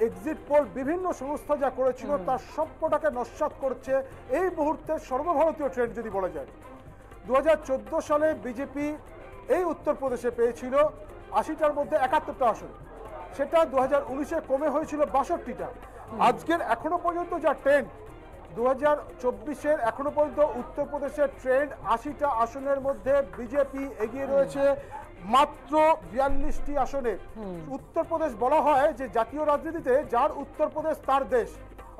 Exit pole বিভিন্ন সংস্থা যা করেছিল তার সবকটাকে নস্যাৎ করছে এই মুহূর্তে সর্বভারতীয় ট্রেন্ড যদি বলা যায়। 2014 সালে বিজেপি এই উত্তরপ্রদেশে পেয়েছিল 80টার মধ্যে 71টা আসন, সেটা 2019-এ কমে হয়েছিল 62টা। আজকের এখনো পর্যন্ত যা ট্রেন্ড 2024-এর এখনো পর্যন্ত উত্তরপ্রদেশের ট্রেন্ড 80টা আসনের মধ্যে বিজেপি এগিয়ে রয়েছে মাত্র 42টি আসনে। উত্তরপ্রদেশ বলা হয় যে জাতীয় রাজনীতিতে যার উত্তরপ্রদেশ তার দেশ,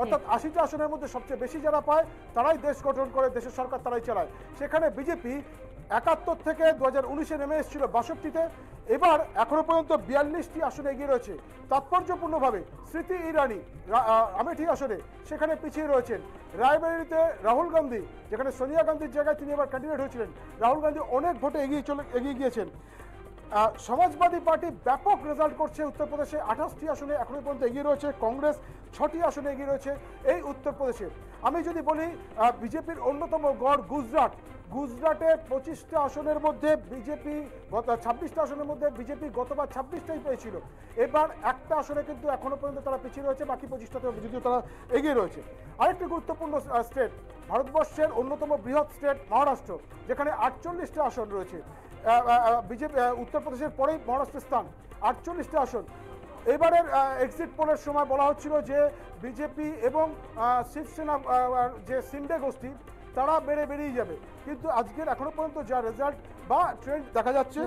অর্থাৎ 80টা আসনের মধ্যে সবচেয়ে বেশি যারা পায় তারাই দেশ গঠন করে, দেশের সরকার তারাই চালায়। সেখানে বিজেপি 71 থেকে 2019-এ নেমে এসেছিল 62তে, এবার এখনো পর্যন্ত 42টি আসনে এগিয়ে রয়েছে। তাৎপর্যপূর্ণভাবে স্মৃতি ইরানি আমেঠি আসনে সেখানে পিছিয়ে রয়েছেন। রায়বেরিতে রাহুল গান্ধী, যেখানে সোনিয়া গান্ধীর জায়গায় তিনি এবার ক্যান্ডিডেট হয়েছিলেন, রাহুল গান্ধী অনেক ভোটে এগিয়ে গিয়েছেন। সমাজবাদী পার্টি ব্যাপক রেজাল্ট করছে উত্তরপ্রদেশে, 28টি আসনে এখনো পর্যন্ত এগিয়ে রয়েছে। কংগ্রেস 6টি আসনে এগিয়ে রয়েছে এই উত্তরপ্রদেশে। আমি যদি বলি বিজেপির অন্যতম গড় গুজরাটে 25টা আসনের মধ্যে বিজেপি 26টা আসনের মধ্যে বিজেপি গতবার 26টাই পেয়েছিল, এবার একটা আসনে কিন্তু এখনো পর্যন্ত তারা পিছিয়ে রয়েছে, বাকি 25টাতে যদিও তারা এগিয়ে রয়েছে। আরেকটি গুরুত্বপূর্ণ স্টেট, ভারতবর্ষের অন্যতম বৃহৎ স্টেট মহারাষ্ট্র, যেখানে 48টা আসন রয়েছে। বিজেপি উত্তরপ্রদেশের পরেই মহারাষ্ট্রের স্থান, 48টা আসন। এবারের এক্সিট পোলের সময় বলা হচ্ছিল যে বিজেপি এবং শিবসেনা যে সিন্ডে গোষ্ঠী তারা বেরিয়ে যাবে, কিন্তু আজকের এখনো পর্যন্ত যা রেজাল্ট বা ট্রেন্ড দেখা যাচ্ছে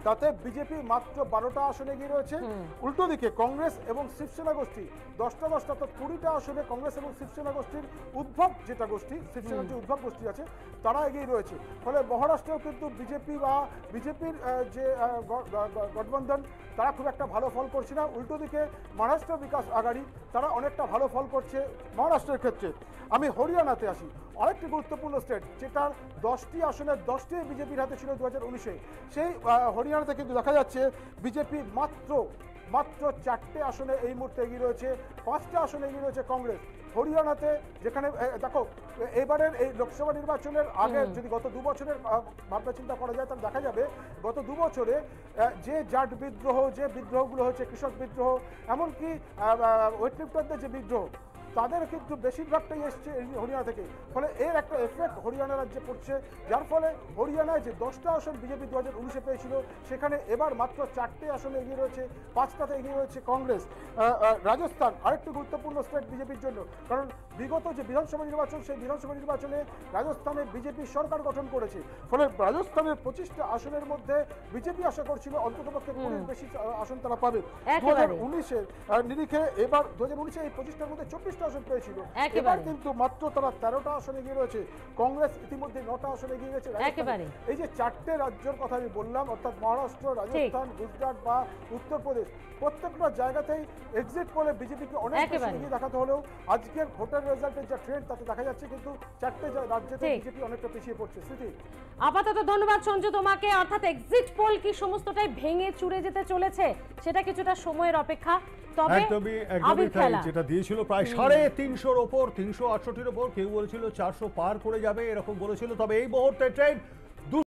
তাতে বিজেপি মাত্র 12টা আসনে এগিয়ে রয়েছে। উল্টো দিকে কংগ্রেস এবং শিবসেনা গোষ্ঠী 10টা অর্থাৎ 20টা আসনে কংগ্রেস এবং শিবসেনা গোষ্ঠীর উদ্ভব যেটা গোষ্ঠী, শিবসেনার যে উদ্ভব গোষ্ঠী আছে তারা এগিয়ে রয়েছে। ফলে মহারাষ্ট্রেও কিন্তু বিজেপি বা বিজেপির যে গঠবন্ধন তারা খুব একটা ভালো ফল করছে না। উল্টো দিকে মহারাষ্ট্র বিকাশ আঘাড়ি তারা অনেকটা ভালো ফল করছে মহারাষ্ট্রের ক্ষেত্রে। আমি হরিয়ানাতে আসি, আরেকটি গুরুত্বপূর্ণ স্টেট যেটার 10টি আসনের 10টি বিজেপির হাতে ছিল 2019-এ, সেই হরিয়ানাতে কিন্তু দেখা যাচ্ছে বিজেপি মাত্র 4টে আসনে এই মুহূর্তে এগিয়ে রয়েছে, 5টা আসনে এগিয়ে রয়েছে কংগ্রেস। হরিয়ানাতে যেখানে দেখো এবারের এই লোকসভা নির্বাচনের আগে যদি গত 2 বছরের ভাবনা চিন্তা করা যায় তাহলে দেখা যাবে গত 2 বছরে যে জাট বিদ্রোহ, যে বিদ্রোহগুলো হয়েছে, কৃষক বিদ্রোহ, এমনকি ওয়েটলিফটারদের যে বিদ্রোহ, তাদের কিন্তু বেশিরভাগটাই এসছে হরিয়ানা থেকে। ফলে এর একটা এফেক্ট হরিয়ানা রাজ্যে পড়ছে, যার ফলে হরিয়ানায় যে 10টা আসন বিজেপি 2019-এ পেয়েছিল সেখানে এবার মাত্র 4টে আসনে এগিয়ে রয়েছে, 5টাতে এগিয়ে রয়েছে কংগ্রেস। রাজস্থান আরেকটি গুরুত্বপূর্ণ স্টেট বিজেপির জন্য, কারণ বিগত যে বিধানসভা নির্বাচন সেই বিধানসভা নির্বাচনে রাজস্থানে বিজেপি সরকার গঠন করেছে। ফলে রাজস্থানের 25টা আসনের মধ্যে বিজেপি আশা করছিল অন্ততপক্ষে 20 বেশি আসন তারা পাবে। 2019-এর নিরিখে এবার 2019-এ এই 25টার মধ্যে 24 আসন পেয়েছিল, এবার কিন্তু মাত্র তারা 13টা আসনে গিয়ে রয়েছে। কংগ্রেস ইতিমধ্যে 9টা আসনে গিয়ে গেছে। এই যে 4টে রাজ্যের কথা আমি বললাম, অর্থাৎ মহারাষ্ট্র, রাজস্থান, গুজরাট বা উত্তরপ্রদেশ, প্রত্যেকটা জায়গাতেই এক্সিট পোলে বিজেপিকে অনেক বেশি এগিয়ে দেখাতে হলেও আজকের ভোটার রেজাল্টের যা ট্রেন্ড তাতে দেখা যাচ্ছে কিন্তু 4টে রাজ্যেতে বিজেপি অনেকটা পিছিয়ে পড়ছে। স্মৃতি, আপাতত ধন্যবাদ সঞ্জু তোমাকে। অর্থাৎ এক্সিট পোল কি সমস্তটাই ভেঙে চুরে যেতে চলেছে সেটা কিছুটা সময়ের অপেক্ষা। তবে একদমই যেটা দিয়েছিল প্রায় 350-র ওপর, 368-র ওপর, কেউ বলেছিল 400 পার করে যাবে এরকম বলেছিল। তবে এই মুহূর্তে ট্রেন্ড